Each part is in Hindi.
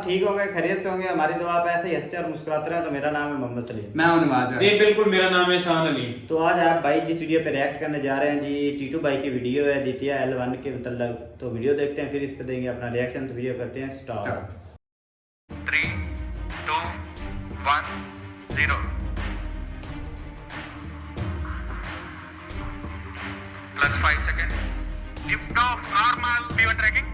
ठीक होंगे, खैरियत से होंगे। हमारी दुआ पे ऐसे ही हंसते और मुस्कुराते रहे। तो मेरा नाम है मोहम्मद सलीम। मैं हूं नवाज जी बिल्कुल, मेरा नाम है शान अली। तो आज आप भाई जिस वीडियो पे रिएक्ट करने जा रहे हैं जी, टीटू भाई की वीडियो है द्वितीय L1 के मतलब। तो वीडियो देखते हैं, फिर इस पे देंगे अपना रिएक्शन। तो वीडियो करते हैं start. 3, 2, 1, 0 +5 seconds. Lift off normal. We were tracking.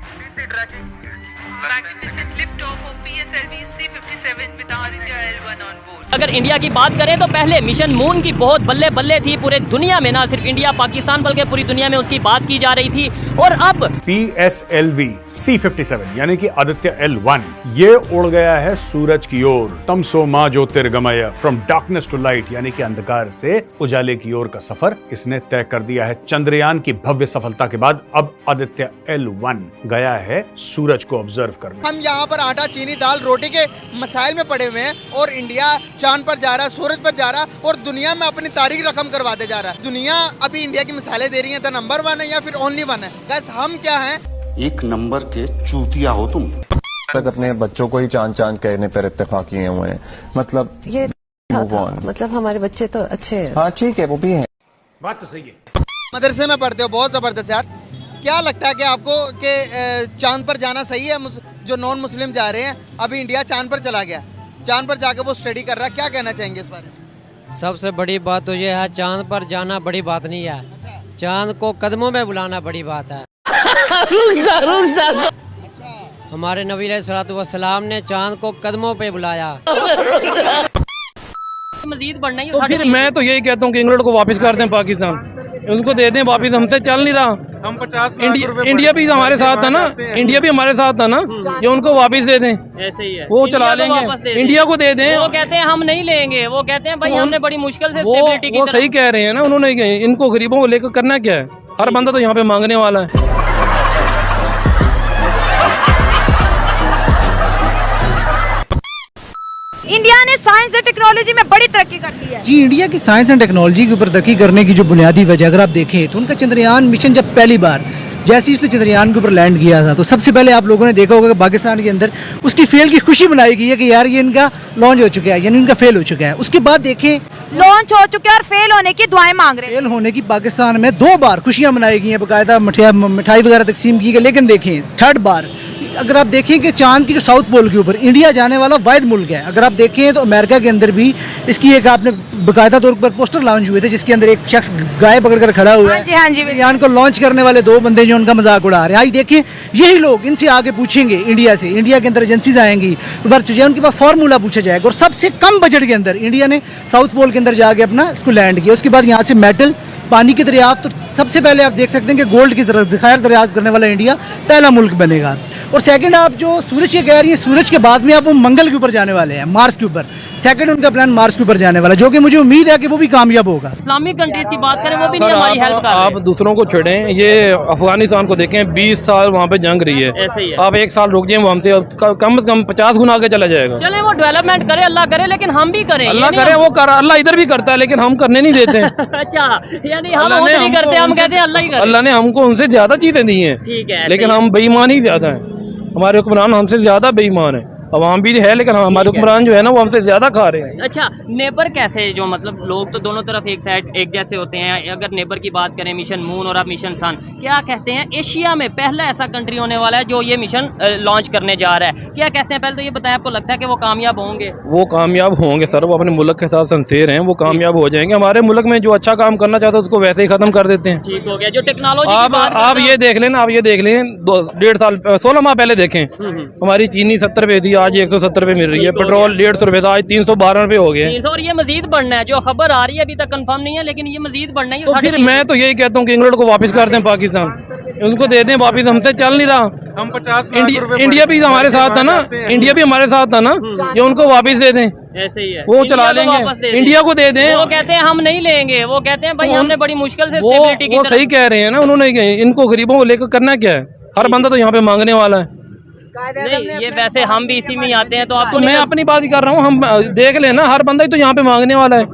Tracking with lift off of PSLV C-57 with Aditya L1 on board. अगर इंडिया की बात करें तो पहले मिशन मून की बहुत बल्ले बल्ले थी पूरे दुनिया में, ना सिर्फ इंडिया पाकिस्तान बल्कि पूरी दुनिया में उसकी बात की जा रही थी। और अब PSLV C-57 यानी कि आदित्य L1 ये उड़ गया है सूरज की ओर। तमसो मा ज्योतिर्गमय, फ्रॉम डार्कनेस टू लाइट, यानी कि अंधकार से उजाले की ओर का सफर इसने तय कर दिया है। चंद्रयान की भव्य सफलता के बाद अब आदित्य L1 गया है सूरज को ऑब्जर्व करने। हम यहाँ पर आटा, चीनी, दाल, रोटी के मसाइल में पड़े हुए हैं और इंडिया चांद पर जा रहा है, सूरज पर जा रहा है और दुनिया में अपनी तारीख रकम करवाते जा रहा है। दुनिया अभी इंडिया की मिसाइलें दे रही है, द नंबर 1 है या फिर ओनली 1 है। गाइस हम क्या हैं? एक नंबर के चूतिया हो तुम। तक अपने बच्चों को ही चांद कहने पर इत्तेफाक किए हुए हैं। मतलब ये मतलब हमारे बच्चे तो अच्छे हैं। हाँ ठीक है, वो भी है। बात तो सही है। मदरसे में पढ़ते हो, बहुत जबरदस्त यार। क्या लगता है कि आपको कि चांद पर जाना सही है? जो नॉन मुस्लिम जा रहे हैं, अभी इंडिया चांद पर चला गया, चांद पर जाकर वो स्टडी कर रहा है, क्या कहना चाहेंगे इस बारे में? सबसे बड़ी बात तो ये है, चांद पर जाना बड़ी बात नहीं है। अच्छा। चांद को कदमों में बुलाना बड़ी बात है। हमारे नबी अलैहिस्सलाम ने चांद को कदमों पे बुलाया। मजीद बढ़ना ही तो फिर मैं तो यही कहता हूँ कि इंग्लैंड को वापस कर दें, पाकिस्तान उनको दे दें वापस। हमसे चल नहीं रहा। हम 50 इंडिया भी हमारे साथ था ना, इंडिया भी हमारे साथ था ना, ये उनको वापस दे दें। ऐसे ही है, वो चला लेंगे, इंडिया को दे दें। वो कहते हैं हम नहीं लेंगे, वो कहते हैं भाई हमने बड़ी मुश्किल से स्टेबिलिटी की वो सही कह रहे हैं ना उन्होंने। इनको गरीबों को लेकर करना क्या है? हर बंदा तो यहाँ पे मांगने वाला है। इंडिया ने साइंस और टेक्नोलॉजी में बड़ी तरक्की कर ली है। जी, इंडिया की साइंस एंड टेक्नोलॉजी के ऊपर तरक्की करने की जो बुनियादी वजह अगर आप देखें तो उनका चंद्रयान मिशन जब पहली बार जैसे ही उसने चंद्रयान के ऊपर लैंड किया था, तो सबसे पहले आप लोगों ने देखा होगा कि पाकिस्तान के अंदर उसकी फेल की खुशी मनाई गई है कि यार ये इनका लॉन्च हो चुका है, यानी इनका फेल हो चुका है। उसके बाद देखें लॉन्च हो चुके और फेल होने की दुआएं मांग रहे हैं। फेल होने की पाकिस्तान में 2 बार खुशियां मनाई गई हैं, बाकायदा मिठाई वगैरह तकसीम की गई। लेकिन देखें 3rd बार अगर आप देखें कि चांद की जो साउथ पोल के ऊपर इंडिया जाने वाला वाहिद मुल्क है। अगर आप देखें तो अमेरिका के अंदर भी इसकी एक आपने बाकायदा तौर पर पोस्टर लॉन्च हुए थे, जिसके अंदर एक शख्स गाय पकड़कर खड़ा हुआ है। हाँ जी, चंद्रयान को लॉन्च करने वाले 2 बंदे जो उनका मजाक उड़ा रहे हैं। आज देखें यही लोग इनसे आगे पूछेंगे, इंडिया से, इंडिया के अंदर एजेंसीज आएंगी, तो बार उनके पास फार्मूला पूछा जाएगा और सबसे कम बजट के अंदर इंडिया ने साउथ पोल के अंदर जाके अपना इसको लैंड किया। उसके बाद यहाँ से मेटल, पानी की दरियाफ्त, तो सबसे पहले आप देख सकते हैं कि गोल्ड की ज़खायर दरियाफ्त करने वाला इंडिया पहला मुल्क बनेगा। और सेकंड, आप जो सूरज के कह रही है, सूरज के बाद में आप वो मंगल के ऊपर जाने वाले हैं, मार्स के ऊपर। सेकंड उनका प्लान मार्स के ऊपर जाने वाला, जो कि मुझे उम्मीद है कि वो भी कामयाब होगा। इस्लामिक कंट्रीज की बात करें वो भी नहीं हमारी हेल्प कर रहे हैं। आप दूसरों को छोड़ें, ये अफगानिस्तान को देखें, 20 साल वहाँ पे जंग रही है। ऐसे ही है। आप 1 साल रुक जाए, हमसे कम से कम 50 गुना आगे चला जाएगा। चले वो डेवलपमेंट करे, अल्लाह करे, लेकिन हम भी करें। अल्लाह करे, वो कर, अल्लाह इधर भी करता है लेकिन हम करने नहीं देते हैं। अच्छा, यानी हम नहीं करते, हम कहते हैं अल्लाह ही करे। अल्लाह ने हमको उनसे ज्यादा चीजें दी हैं, ठीक है, लेकिन हम बेईमान ही ज्यादा हैं। हमारे हुक्मरान हमसे ज्यादा बेईमान है। अवाम भी है लेकिन हमारे हुक्मरान जो है ना वो हमसे ज्यादा खा रहे हैं। अच्छा, नेबर कैसे, जो मतलब लोग तो दोनों तरफ एक साइड एक जैसे होते हैं। अगर नेबर की बात करें, मिशन मून और अब मिशन सन, क्या कहते हैं एशिया में पहला ऐसा कंट्री होने वाला है जो ये मिशन लॉन्च करने जा रहा है? क्या कहते हैं, पहले तो ये बताएं, आपको लगता है कि वो कामयाब होंगे? वो कामयाब होंगे सर, वो अपने मुल्क के साथ सिंसियर हैं, वो कामयाब हो जाएंगे। हमारे मुल्क में जो अच्छा काम करना चाहता है उसको वैसे ही खत्म कर देते हैं। ठीक हो गया। जो टेक्नोलॉजी आप ये देख लें, आप ये देख लें, 1.5 साल 16 माह पहले देखें, हमारी चीनी 70 रुपए थी, आज 170 रुपए मिल रही है। पेट्रोल 150 रुपए था, आज 312 रुपए हो गए। और ये मजीद बढ़ना है, जो खबर आ रही है अभी तक कंफर्म नहीं है, लेकिन ये मजीद बढ़ना है। तो फिर मैं तो यही कहता हूँ कि इंग्लैंड को वापस कर दें, पाकिस्तान उनको दे दें वापस। हमसे चल नहीं रहा। हम 50 इंडिया भी हमारे साथ था ना, इंडिया भी हमारे साथ था ना, ये उनको वापस दे दें। ऐसे ही है, वो चला लेंगे, इंडिया को दे दें। वो कहते हैं हम नहीं लेंगे, वो कहते हैं भाई हमने बड़ी मुश्किल से स्टेबिलिटी की। वो सही कह रहे हैं ना उन्होंने। इनको गरीबों को लेकर करना क्या है? हर बंदा तो यहाँ पे मांगने वाला है। नहीं, ये वैसे हम भी इसी में ही आते हैं, तो आपको मैं अपनी बात ही कर रहा हूँ। हम देख लेना, हर बंदा ही तो यहाँ पे मांगने वाला है।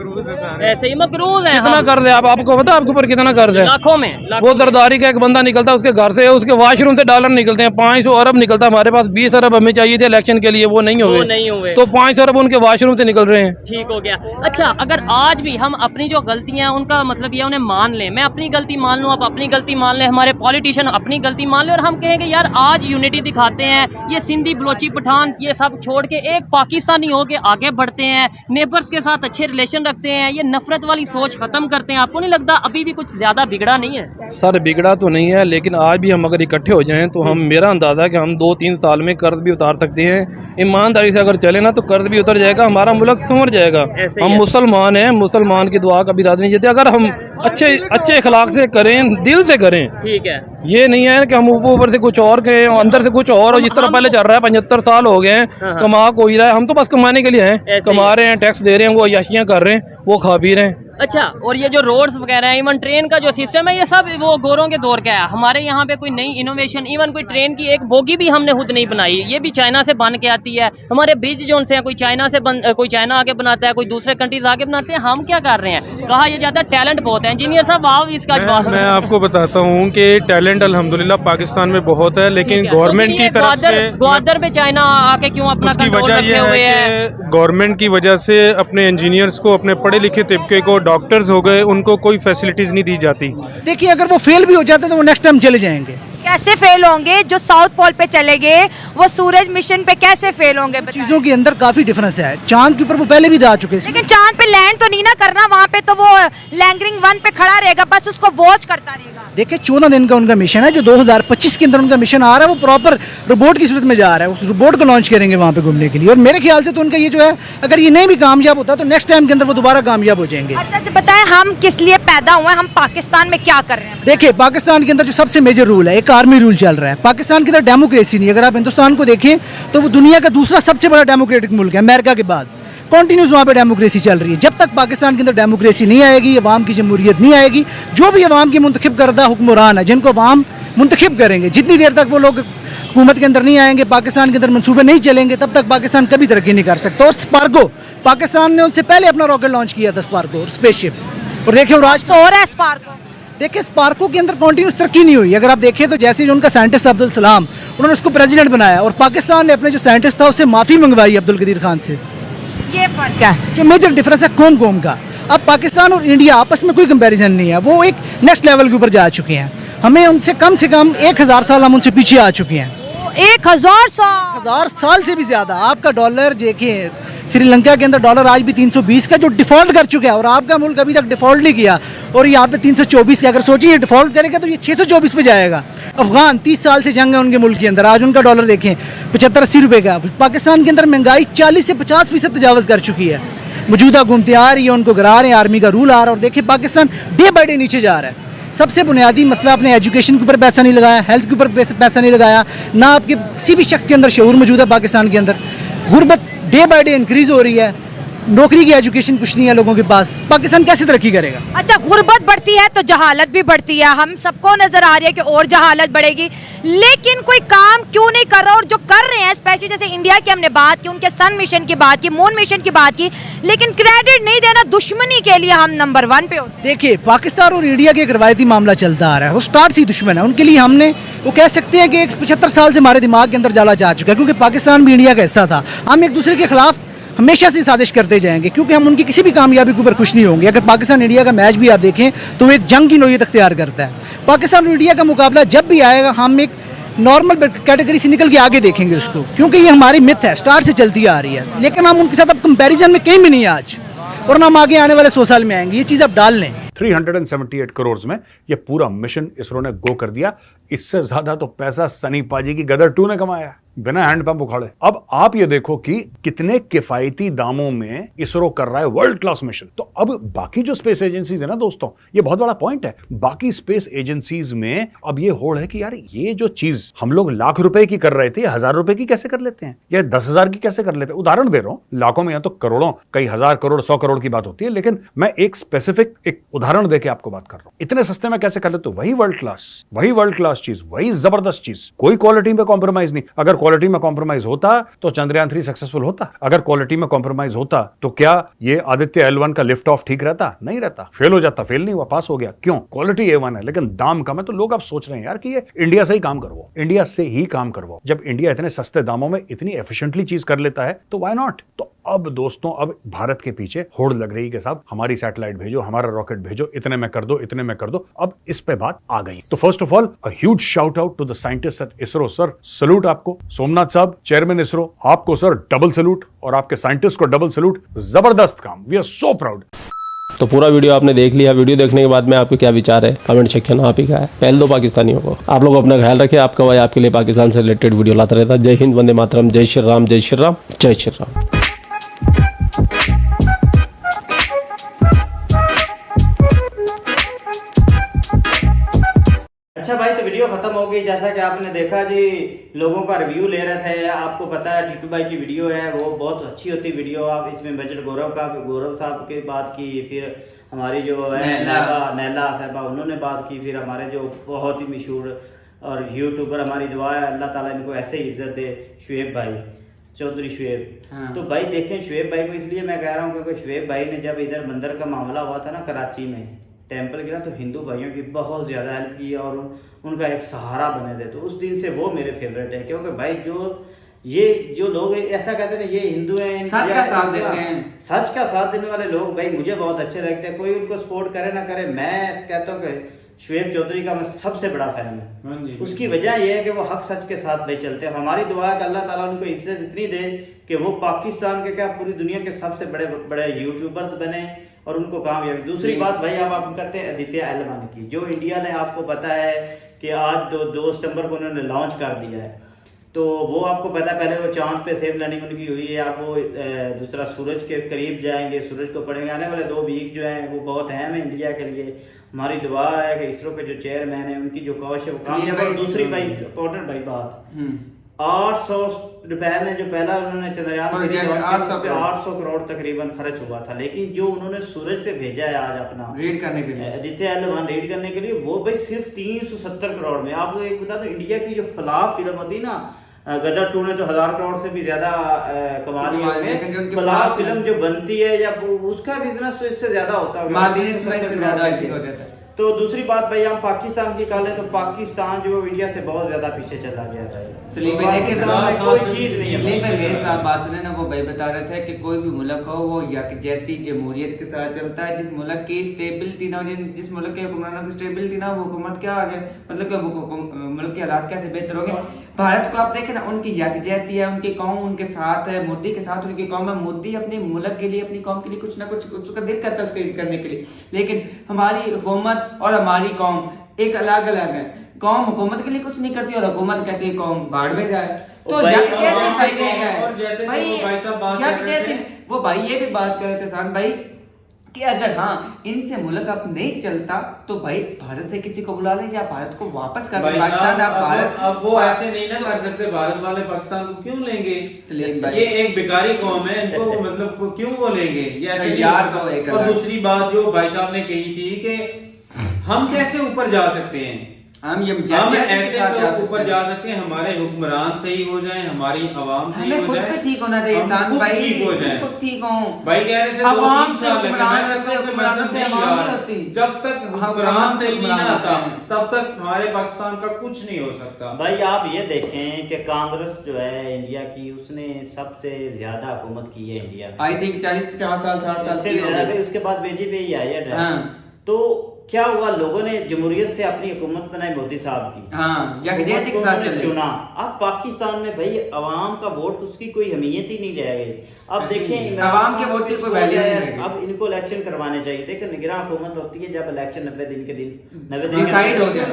ऐसे ही मकरूज हैं कितना कर्ज है आपको पता है आपके ऊपर कितना कर्ज है? लाखों में वो जरदारी का एक बंदा निकलता है उसके घर से, उसके वॉशरूम से डॉलर निकलते हैं, 500 अरब निकलता है। हमारे पास 20 अरब हमें चाहिए थे इलेक्शन के लिए, वो नहीं हुए तो 500 अरब उनके वॉशरूम से निकल रहे हैं। ठीक हो गया। अच्छा, अगर आज भी हम अपनी जो गलतियां उनका मतलब ये उन्हें मान लें, मैं अपनी गलती मान लूं, आप अपनी गलती मान लें, हमारे पॉलिटिशियन अपनी गलती मान लें और हम कहें कि यार आज यूनिटी दिखाते हैं, ये सिंधी बलोची पठान ये सब छोड़ के एक पाकिस्तानी हो के आगे बढ़ते हैं, नेबर्स के साथ अच्छे रिलेशन रखते हैं, ये नफरत वाली सोच खत्म करते हैं, आपको नहीं लगता अभी भी कुछ ज्यादा बिगड़ा नहीं है? सर बिगड़ा तो नहीं है, लेकिन आज भी हम अगर इकट्ठे हो जाएं तो हम, मेरा अंदाजा है कि हम 2-3 साल में कर्ज भी उतार सकते हैं। ईमानदारी से अगर चले ना तो कर्ज भी उतर जाएगा, हमारा मुल्क संवर जाएगा। हम मुसलमान हैं, मुसलमान की दुआ कभी रात नहीं जाती। अगर हम अच्छे अखलाक से करें, दिल से करें, ठीक है, ये नहीं है कि हम ऊपर से कुछ और के अंदर से कुछ और, जिस तरह पहले चल रहा है। 75 साल हो गए हैं, कमा को ही रहा है, हम तो बस कमाने के लिए हैं, कमा रहे हैं, टैक्स दे रहे हैं, वो अय्याशियां कर रहे हैं, वो खा पी रहे हैं। अच्छा, और ये जो रोड्स वगैरह है, इवन ट्रेन का जो सिस्टम है, ये सब वो गोरों के दौर का है। हमारे यहाँ पे कोई नई इनोवेशन, इवन कोई ट्रेन की एक बोगी भी हमने खुद नहीं बनाई, ये भी चाइना से बन के आती है। हमारे ब्रिज जो से कोई चाइना से कोई चाइना आके बनाता है, कोई दूसरे कंट्रीज आके बनाते हैं। हम क्या कर रहे हैं? कहा यह जाता है टैलेंट बहुत है। इंजीनियर साहब आप इसका मैं आपको बताता हूँ कि टैलेंट अल्हम्दुलिल्लाह पाकिस्तान में बहुत है, लेकिन गवर्नमेंट की तरफ से ग्वादर पे चाइना आके क्यों अपना कंट्रोल रखे हुए है? गवर्नमेंट की वजह से अपने इंजीनियर्स को, अपने पढ़े लिखे तबके को, डॉक्टर्स हो गए, उनको कोई फैसिलिटीज नहीं दी जाती। देखिए अगर वो फेल भी हो जाते तो वो नेक्स्ट टाइम चले जाएंगे। कैसे फेल होंगे? जो साउथ पोल पे चले गए वो सूरज मिशन पे कैसे फेल होंगे? चीजों के अंदर काफी डिफरेंस है। चांद के ऊपर वो पहले भी जा चुके हैं, लेकिन चांद पे लैंड तो नहीं ना करना, वहाँ पे तो वो लैंगरिंग 1 पे खड़ा रहेगा, बस उसको वॉच करता रहेगा। देखिए 14 दिन का उनका मिशन है, जो 2025 के अंदर उनका मिशन आ रहा है, वो प्रॉपर रोबोट की सूरत में जा रहा है। उस रोबोट को लॉन्च करेंगे वहाँ पे घूमने के लिए, और मेरे ख्याल से तो उनका ये जो है, अगर ये नहीं भी कामयाब होता तो नेक्स्ट टाइम के अंदर वो दोबारा कामयाब हो जाएंगे। अच्छा बताएं, हम किस लिए पैदा हुए, हम पाकिस्तान में क्या कर रहे हैं? देखिए पाकिस्तान के अंदर जो सबसे मेजर रूल है, एक आर्मी रूल चल रहा है। पाकिस्तान के अंदर डेमोक्रेसी नहीं। अगर आप हिंदुस्तान को देखें तो वो दुनिया का दूसरा सबसे बड़ा डेमोक्रेटिक मुल्क है, अमेरिका के बाद। कॉन्टिन्यूस वहाँ पे डेमोक्रेसी चल रही है। जब तक पाकिस्तान के अंदर डेमोक्रेसी नहीं आएगी, अवाम की जमहूरियत नहीं आएगी, जो भी अवाम की मुंतखब करदा हुक्मरान है, जिनको अवाम मुंतखब करेंगे, जितनी देर तक वो लोग हुकूमत के अंदर नहीं आएंगे, पाकिस्तान के अंदर मनसूबे नहीं चलेंगे, तब तक पाकिस्तान कभी तरक्की नहीं कर सकता। और स्पार्को, पाकिस्तान ने उनसे पहले अपना रॉकेट लॉन्च किया था, स्पार्को और स्पेसशिप। और देखिए स्पार्को, देखिए स्पार्को के अंदर कॉन्टिन्यूस तरक्की नहीं हुई। अगर आप देखें तो जैसे जो उनका साइंटिस्ट अब्दुल सलाम, उन्होंने उसको प्रेसिडेंट बनाया, और पाकिस्तान ने अपने जो साइंटिस्ट था उससे माफ़ी मंगवाई अब्दुल कदीर खान से। ये फर्क है, जो मेजर डिफरेंस है कौम का। अब पाकिस्तान और इंडिया आपस में कोई कंपैरिजन नहीं है, वो एक नेक्स्ट लेवल के ऊपर जा चुके हैं। हमें उनसे कम 1000 साल हम उनसे पीछे आ चुके हैं। 1000 साल से भी ज्यादा। आपका डॉलर देखिए, श्रीलंका के अंदर डॉलर आज भी 320 का, जो डिफॉल्ट कर चुका है, और आपका मुल्क अभी तक डिफॉल्ट नहीं किया, और यहाँ पे 324 का। अगर सोचिए डिफॉल्ट करेगा तो ये 624 पे जाएगा। अफगान 30 साल से जंग है उनके मुल्क के अंदर, आज उनका डॉलर देखें 75-80 रुपए का। पाकिस्तान के अंदर महंगाई 40 से 50% तजावज़ कर चुकी है। मौजूदा घूमते आ रही है, उनको गिरा रहे हैं, आर्मी का रूल आ रहा है, और देखिए पाकिस्तान डे बाई डे नीचे जा रहा है। सबसे बुनियादी मसला, अपने एजुकेशन के ऊपर पैसा नहीं लगाया, हेल्थ के ऊपर पैसा नहीं लगाया, ना आपके किसी भी शख्स के अंदर शऊर मौजूद है पाकिस्तान के अंदर। गुर्बत डे बाय डे इंक्रीज हो रही है, नौकरी की एजुकेशन कुछ नहीं है लोगों के पास। पाकिस्तान कैसे तरक्की करेगा? अच्छा, गुर्बत बढ़ती है तो जहालत भी बढ़ती है, हम सबको नजर आ रही है कि और जहालत बढ़ेगी, लेकिन कोई काम क्यों नहीं कर रहा? और जो कर रहे हैं, स्पेशली जैसे इंडिया की हमने बात की, उनके सन मिशन की बात की, मून मिशन की बात की, लेकिन क्रेडिट नहीं देना, दुश्मनी के लिए हम नंबर 1 पे होते हैं। देखिए पाकिस्तान और इंडिया के एक रवायती मामला चलता आ रहा है, वो स्टार्ट से ही दुश्मन है। उनके लिए हमने वो कह सकते हैं कि 75 साल से हमारे दिमाग के अंदर जाला जा चुका है, क्योंकि पाकिस्तान भी इंडिया का हिस्सा था। हम एक दूसरे के खिलाफ हमेशा से साजिश करते जाएंगे, क्योंकि हम उनकी किसी भी कामयाबी के ऊपर खुश नहीं होंगे। अगर पाकिस्तान इंडिया का मैच भी आप देखें तो वो एक जंग की नौयत अख्तियार करता है। पाकिस्तान और इंडिया का मुकाबला जब भी आएगा, हम एक नॉर्मल कैटेगरी से निकल के आगे देखेंगे उसको, क्योंकि ये हमारी मिथ है, स्टार्ट से चलती आ रही है। लेकिन हम उनके साथ अब कंपैरिजन में कहीं भी नहीं है आज, और ना हम आगे आने वाले 100 साल में आएंगे। ये चीज़ आप डाल लें। 378 करोड़ में ये पूरा मिशन इसरो ने गो कर दिया। इससे ज्यादा तो पैसा सनी पाजी की गदर 2 ने कमाया बिना हैंडपंप उखाड़े। अब आप ये देखो कि कितने किफायती दामों में इसरो कर रहा है वर्ल्ड क्लास मिशन। तो अब बाकी जो स्पेस एजेंसीज है ना दोस्तों, ये बहुत बड़ा पॉइंट है। बाकी स्पेस एजेंसीज में अब ये होड़ है कि यार ये जो चीज हम लोग लाख रुपए की कर रहे थे, 1000 रुपए की कैसे कर लेते हैं, या 10,000 की कैसे कर लेते हैं। उदाहरण दे रहा हूं, लाखों में या तो करोड़ों, कई 1000 करोड़ 100 करोड़ की बात होती है, लेकिन मैं एक स्पेसिफिक एक उदाहरण देके आपको बात कर रहा हूं। इतने सस्ते में कैसे कर लेते हो? वही वर्ल्ड क्लास चीज, वही जबरदस्त चीज, कोई क्वालिटी में कॉम्प्रोमाइज नहीं। अगर क्वालिटी में कॉम्प्रोमाइज होता तो चंद्रयान 3 सक्सेसफुल होता। अगर क्वालिटी में कॉम्प्रोमाइज होता तो क्या ये आदित्य L1 का लिफ्ट ऑफ ठीक रहता? नहीं रहता, फेल हो जाता। फेल नहीं हुआ, पास हो गया। क्यों? क्वालिटी A1 है लेकिन दाम कम है। तो लोग अब सोच रहे हैं यार कि ये इंडिया से ही काम करवाओ, इंडिया से ही काम करवाओ। जब इंडिया इतने सस्ते दामों में इतनी एफिशिएंटली चीज कर लेता है तो व्हाई नॉट। तो अब दोस्तों, अब भारत के पीछे होड़ लग रही कि साहब हमारी सैटेलाइट भेजो, हमारा रॉकेट भेजो, इतने में कर दो, इतने में कर दो। अब इस पे बात आ गई। तो first of all a huge shout out to the scientist at ISRO. Sir salute आपको। सोमनाथ साहब, चेयरमैन इसरो, आपको सर डबल सलूट, और आपके साइंटिस्ट को डबल सलूट। जबरदस्त काम, वी आर सो प्राउड। तो पूरा वीडियो आपने देख लिया। वीडियो देखने के बाद में आपके क्या विचार है कमेंट सेक्शन में आप ही का है। पहले दो पाकिस्तानियों को आप लोग अपना ख्याल रखें। आपका भाई आपके लिए पाकिस्तान से रिलेटेड वीडियो लाता रहता है। जय हिंद, वंदे मातरम, जय श्री राम, जय श्री राम, जय श्री राम। अच्छा भाई, तो वीडियो खत्म हो गई। जैसा कि आपने देखा जी, लोगों का रिव्यू ले रहे थे। आपको पता है टीटू भाई की वीडियो है, वो बहुत अच्छी होती वीडियो। आप इसमें बजट गौरव साहब की बात की, फिर हमारी जो है नैला साहबा उन्होंने बात की, फिर हमारे जो बहुत ही मशहूर और यूट्यूबर, हमारी दुआ है अल्लाह ताला इनको ऐसे ही इज्जत दे, शुएब भाई, चौधरी शुएब। हाँ। तो भाई देखें, शुएब भाई को इसलिए मैं कह रहा हूँ क्योंकि शुएब भाई ने जब इधर मंदिर का मामला हुआ था ना कराची में, टेम्पल गिरा, तो हिंदू भाइयों की बहुत ज़्यादा हेल्प की और उनका एक सहारा बने थे। तो उस दिन से वो मेरे फेवरेट है, क्योंकि भाई जो लोग ऐसा कहते हैं ये हिंदू हैं, सच का साथ देते हैं, सच का साथ देने वाले लोग भाई मुझे बहुत अच्छे लगते हैं। कोई उनको सपोर्ट करे ना करे, मैं कहता हूँ कि शुएब चौधरी का मैं सबसे बड़ा फैन हूँ। उसकी वजह यह है कि वो हक सच के साथ भाई चलते हैं। हमारी दुआ है कि अल्लाह ताला उनको इज्जत इतनी दे कि वो पाकिस्तान के क्या पूरी दुनिया के सबसे बड़े बड़े यूट्यूबर बने और उनको कामयाबी। दूसरी बात भाई आप करते हैं आदित्य L1 की, जो इंडिया ने, आपको पता है कि आज 2 सितंबर को उन्होंने लॉन्च कर दिया है। तो वो आपको पता है, पहले वो चांद पे सेफ लैंडिंग उनकी हुई है। आप वो दूसरा सूरज के करीब जाएंगे, सूरज को पढ़ेंगे। आने वाले 2 वीक जो हैं वो बहुत अहम है इंडिया के लिए। हमारी दुआ है कि इसरो के जो चेयरमैन है उनकी जो काश है वो कामयाब। और दूसरी भाई इंपॉर्टेंट भाई बात, 800 रुपए में जो पहला उन्होंने चंद्रयान 800 करोड़ तकरीबन खर्च हुआ था, लेकिन जो उन्होंने सूरज पे भेजा है आज अपना रीड करने के लिए, आदित्य L1 रीड करने के लिए, वो भाई सिर्फ 370 करोड़ में। आपको एक बता दो, इंडिया की जो फ्लॉप फिल्म होती ना, गदर 2 ने तो 1000 करोड़ से भी ज्यादा कमा लिया है। फ्लॉप फिल्म जो बनती है या उसका बिजनेस तो इससे ज्यादा होता है। तो दूसरी बात भाई, हम पाकिस्तान की कहा तो पाकिस्तान जो इंडिया से बहुत ज्यादा पीछे चला गया था। कोई चीज नहीं है। मेरे साथ बात सुने ना, वो भाई बता रहे थे कि कोई भी मुल्क हो वो यकजहती जमहूरियत के साथ चलता है। जिस मुल्क की स्टेबिलिटी ना, जिस मुल्क के हुक्मरानों की स्टेबिलिटी ना, वो हुकूमत क्या आगे, मतलब कि मुल्क के हालात कैसे बेहतर हो गए। भारत को आप देखें ना, उनकी यकजहती है, उनकी कौम उनके साथ है, मोदी के साथ उनकी कौम है। मोदी अपने मुल्क के लिए, अपनी कौम के लिए कुछ ना कुछ उसका दिल करता है उसके करने के लिए, लेकिन हमारी हुकूमत और हमारी कौम एक अलग अलग है। कौम हुकूमत के लिए कुछ नहीं करती और हुकूमत कहती है कौम बाढ़ में जाए। तो वो भाई ये भी बात कर रहे थे शान भाई कि अगर हाँ इनसे मुल्क अब नहीं चलता तो भाई भारत से किसी को बुला ले या भारत को वापस कर दे पाकिस्तान। अब वो ऐसे नहीं ना कर सकते, भारत वाले पाकिस्तान को क्यों लेंगे? ये एक बेकारी कौम है, इनको मतलब क्यों वो लेंगे? ये ऐसे यार। और दूसरी बात जो भाई साहब ने कही थी कि हम कैसे ऊपर जा सकते हैं, हम ऐसे ऊपर जा सकते हैं हमारे हुक्मरान सही हो जाएं, हमारी आवाम सही हो जाए, ठीक होना चाहिए, ठीक हो जाए, ठीक हो। भाई कह रहे थे 2-3 साल जब तक हुक्मरान सही नहीं आता तब तक हमारे पाकिस्तान का कुछ नहीं हो सकता। भाई आप ये देखें कि कांग्रेस जो है इंडिया की, उसने सबसे ज्यादा हुकूमत की है इंडिया, आई थिंक 40-50 साल 60 साल। उसके बाद बीजेपी ही आई है। तो क्या हुआ, लोगों ने जमहूरियत से अपनी हुकूमत बनाई मोदी साहब की, यकजहती के साथ चुना। अब पाकिस्तान में भाई अवाम का वोट उसकी कोई अहमियत ही नहीं रह गई। अब देखें अवाम के वोट की कोई वैल्यू नहीं है। अब इनको इलेक्शन करवाने चाहिए। देखो निगरान हुकूमत होती है जब इलेक्शन 90 दिन के दिन डिसाइड हो गया।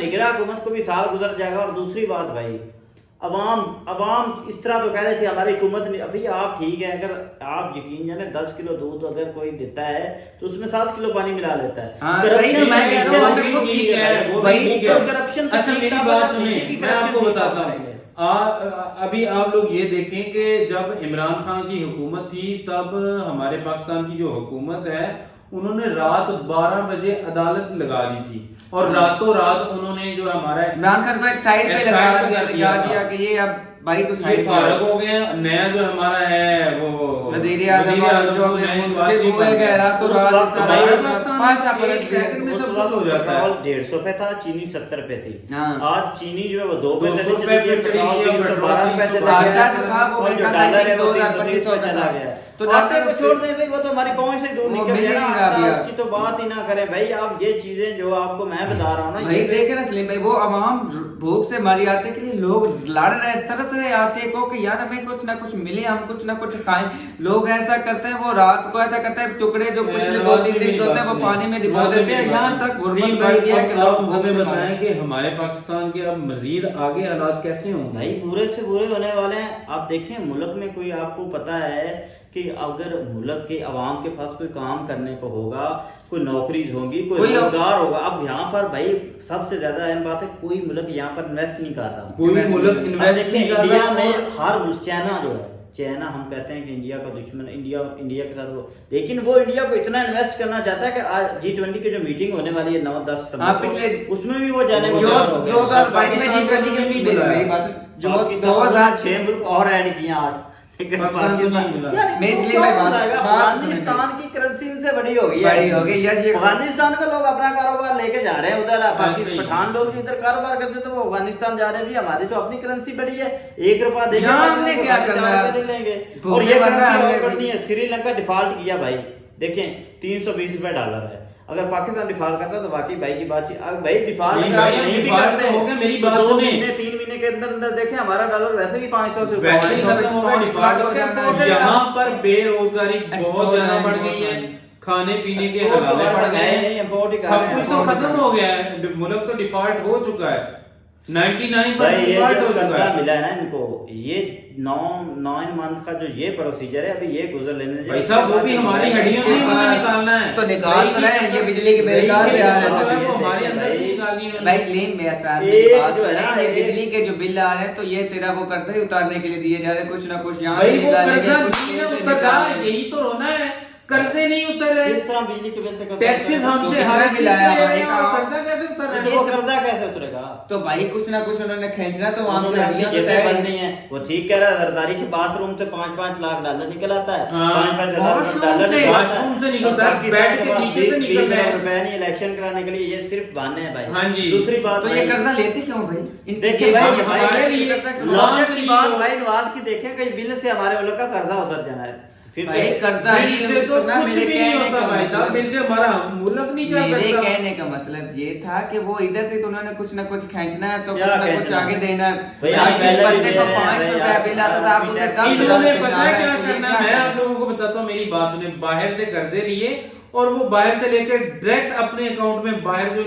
निगरान हुकूमत को भी साल गुजर जाएगा। और दूसरी बात भाई, अवाम इस तरह तो कह रहे थे हमारी हुकूमत नहीं। अभी आप ठीक है, अगर आप यकीन जाने 10 किलो दूध अगर कोई देता है तो उसमें 7 किलो पानी मिला लेता है। करप्शन। अच्छा मेरी बात सुनिए, मैं आपको बताता हूँ। अभी आप लोग ये देखें कि जब इमरान खान की हुकूमत थी तब हमारे पाकिस्तान की जो हुकूमत है उन्होंने रात 12 बजे अदालत लगा दी थी और रातों रात उन्होंने जो हमारा इमरान खान को एक साइड पे लगा दिया कि ये अब भाई तो साइड फारग हो गए। नया जो हमारा है वो वजीर आज़म जो सेकंड में सब कुछ हो जाता है। 150 पे था, चीनी 70 पे थी। आज चीनी जो है वो 2 200 रुपए पे चली गई है, पेट्रोल 12 पैसे चला गया। तो डॉक्टर को छोड़ दें भाई, वो तो हमारी पहुंच से दूर निकल गया, उसकी तो बात ही ना करें भाई। आप ये चीजें जो आपको मैं बता रहा हूँ ना, भाई देखे ना सलीम भाई, वो आवाम भूख से मर जाते के लिए लोग लड़ रहे तरस रहे आते को कि यार हमें कुछ ना कुछ मिले, हम कुछ ना कुछ खाएं। लोग ऐसा करते हैं, वो रात को ऐसा करते हैं, टुकड़े जो पिछले 2-3 दिन के होते हैं वो पानी में डुबो देते हैं। यहाँ तक गुर्बत बढ़ गया कि लोग हमें बताएं कि हमारे पाकिस्तान के अब मजीद आगे हालात कैसे होंगे। भाई बुरे से बुरे होने वाले हैं। आप देखें मुल्क में कोई आपको पता है कि अगर मुल्क के अवाम के पास कोई काम करने को होगा, कोई नौकरीज होंगी, कोई रोजगार होगा। अब यहाँ पर भाई सबसे ज्यादा अहम बात है, कोई मुल्क यहाँ पर इन्वेस्ट नहीं कर रहा। कोई मुल्क इन्वेस्ट नहीं कर रहा। इंडिया में हर चाइना जो है, चाइना हम कहते हैं कि इंडिया का दुश्मन, इंडिया के साथ वो, लेकिन वो इंडिया को इतना इन्वेस्ट करना चाहता है कि आज G20 की जो मीटिंग होने वाली है 9-10 पिछले, उसमें भी वो जाने को 2022 में G20 की मीटिंग जो 2006 मुल्क और ऐड किए 8। अफगानिस्तान की करेंसी इनसे बड़ी हो गई अफगानिस्तान का लोग अपना कारोबार लेके जा रहे हैं उधर। पठान लोग इधर कारोबार करते तो वो अफगानिस्तान जा रहे हैं। भी हमारी तो अपनी करेंसी बड़ी है, 1 रुपया देंगे हमने क्या करना है लेंगे। और ये करेंसी है, श्रीलंका डिफॉल्ट किया भाई, देखें 320 रुपए डॉलर है। अगर पाकिस्तान डिफॉल्ट करता तो वाकई भाई की बात भाई डिफॉल्ट नहीं भी करते हो गया। मेरी बात सुने, 3 महीने के अंदर अंदर देखें हमारा डॉलर वैसे भी 500 से वैसे ही खत्म हो गया, डिफॉल्ट हो जाता है। यहाँ पर बेरोजगारी बहुत ज्यादा बढ़ गई है, खाने पीने के हवाले बढ़ गए हैं, सब कुछ तो खत्म हो गया है। मुल्क तो डिफॉल्ट हो चुका है, 99% डिफॉल्ट हो चुका है। मिला है ना इनको ये 9 मंथ का जो ये प्रोसीजर है, अभी ये गुजर लेने भाई साहब वो भी हमारी हड्डियों से निकालना है। तो निकाल तो रहे हैं, ये बिजली के बिल निकाल रहे हैं, वो हमारे अंदर से निकालनी है। भाई सलीम मेरा साथ बात जो है ना, ये बिजली के जो बिल आ रहे हैं तो ये तेरा वो करता ही उतारने के लिए दिए जा रहे हैं, कुछ ना कुछ यहाँ भाई वो कर्जा नहीं उतर रहा, यही तो रोना है, कर्जे नहीं उतर रहे। इस तरह बिजली के बिल से टैक्सेस हमसे हर चीज ले रहे हैं और कर्जा कैसे उतर रहा है? वो कर्जा कैसे उतरेगा? तो भाई कुछ ना कुछ उन्होंने खींचना तो वहां पे हड्डियां तो बननी है। वो ठीक कह रहा है, जरदारी के बाथरूम से 5-5 लाख डॉलर निकल आता है, 5-5 हजार डॉलर बाथरूम से निकलता है, बेड के नीचे से निकल रहा है। रुपए नहीं इलेक्शन कराने के लिए, ये सिर्फ बहाने हैं भाई। हां जी। दूसरी बात तो ये कर्जा लेते क्यों भाई? देखिए भाई हमारे लिए लॉन्च की बात भाई नवाज की देखें कि बिल से हमारे मुल्क का कर्जा उतर जाना है। फिर भाई कर्जा बिल से तो कुछ भी नहीं होता भाई साहब, बिल से हमारा मुल्क नहीं चल सकता। मेरे कहने का मतलब ये था कि वो इधर से तो उन्होंने कुछ ना कुछ खींचना है, तो कुछ ना कुछ आगे देना है। बंदे को 500 रुपया बिल आता था, आप उसे 10 इन्होंने पता है क्या करना है? मैं आप लोगों को बताता हूँ, मेरी बात सुने। बाहर से कर्जे लिए और वो बाहर से लेकर डायरेक्ट अपने अकाउंट में बाहर जो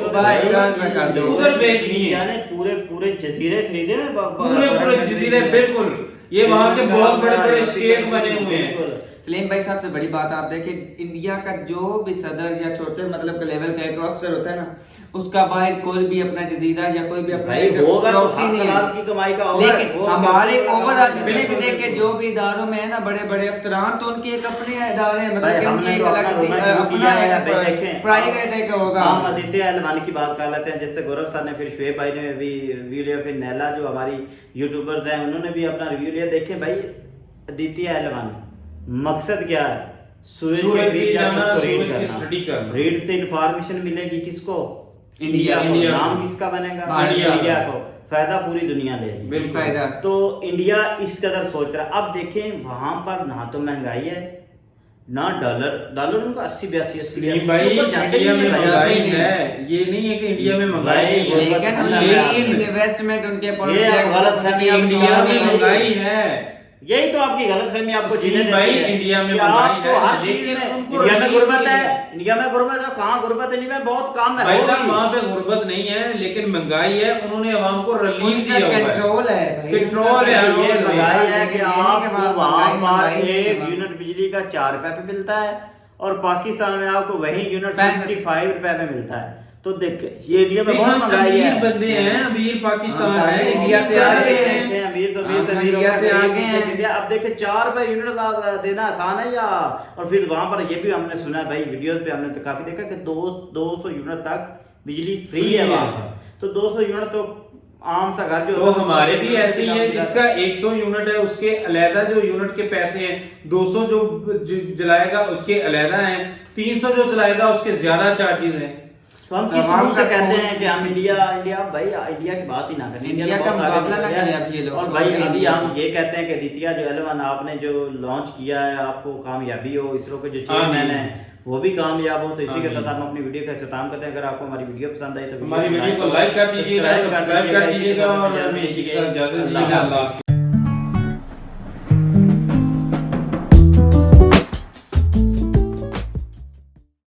उधर भेज दिए। पूरे जजीरे खरीदे, पूरे जजीरे, बिल्कुल। ये वहाँ के बहुत बड़े बड़े शेख बने हुए हैं। सलीम भाई साहब से बड़ी बात आप देखें, इंडिया का जो भी सदर या छोटे मतलब के लेवल का एक अफसर होता है ना, उसका बाहर कोई भी अपना जजीरा या कोई भी अपना प्रॉपर्टी नहीं है की कमाई का। लेकिन हमारे ओवरऑल जितने भी देखे जो भी इदारों में है ना बड़े बड़े अफसरान, तो उनके एक अपने इदारे मतलब उनकी एक अलग प्राइवेट एक होगा। हम आदित्य अलवानी की बात कर लेते हैं, जैसे गौरव सर ने, फिर शुएब भाई ने रिव्यू लिया, फिर नैला जो हमारी यूट्यूबर्स हैं उन्होंने भी अपना रिव्यू लिया। देखें भाई आदित्य अलवानी मकसद क्या है? सूरज की स्टडी करना, रीड से इंफॉर्मेशन मिलेगी किसको? इंडिया को। नाम किसका बनेगा? इंडिया को। फायदा पूरी दुनिया लेगी, बिल्कुल फायदा। तो इंडिया इस कदर सोच रहा है। अब देखें वहां पर ना तो महंगाई है ना डॉलर उनको 80-82 भाई इंडिया में महंगाई है, ये नहीं है कि इंडिया में महंगाई है, लेकिन इन्वेस्टमेंट उनके गलतफहमी इंडिया में महंगाई है। यही तो आपकी गलतफहमी आपको जीने भाई इंडिया में महंगाई है, लेकिन इंडिया में गुर्बत है, इंडिया में गुर्बत है। कहाँ गुर्बत है? इंडिया में बहुत काम है भाई साहब, वहाँ पे गुर्बत नहीं है लेकिन महंगाई है। उन्होंने आवाम को रिलीफ दिया हुआ है, कंट्रोल है महंगाई है कि आपको वहाँ पर 1 यूनिट बिजली का 4 रुपए पे मिलता है और पाकिस्तान में आपको वही यूनिट 65 रुपए पे मिलता है। तो देख ये इंडिया में बहुत महंगाई है, बंदे हैं, अमीर पाकिस्तान है, इंडिया से आगे हैं, अमीर तो अमीर से अमीर इंडिया से आगे हैं। इंडिया अब देखे 4 रुपए यूनिट देना आसान है या, और फिर वहां पर ये भी हमने सुना है भाई, वीडियोस पे हमने तो काफी देखा कि 200 यूनिट तक बिजली फ्री है वहां पर। तो 200 यूनिट तो आम सा घर जो तो हमारे भी ऐसे ही है, जिसका 100 यूनिट है उसके अलहदा जो यूनिट के पैसे हैं, 200 जो जलाएगा उसके अलहदा हैं, 300 जो चलाएगा उसके ज्यादा चार्जेस हैं। तो हम किस मुंह से कहते हैं कि हम इंडिया भाई इंडिया की बात ही ना करें, इंडिया का मुकाबला ना करें आप ये लोग। और भाई अभी हम ये कहते हैं कि दितिया जो L1 आपने जो लॉन्च किया है आपको कामयाबी हो, इसरो के जो चेयरमैन है वो भी कामयाब हो। तो इसी के साथ हम अपनी वीडियो का इख्तिताम करते हैं। अगर आपको हमारी वीडियो पसंद आई तो हमारी वीडियो को लाइक कर दीजिएगा, सब्सक्राइब कर दीजिएगा और हमें इसी के साथ इजाजत दीजिएगा।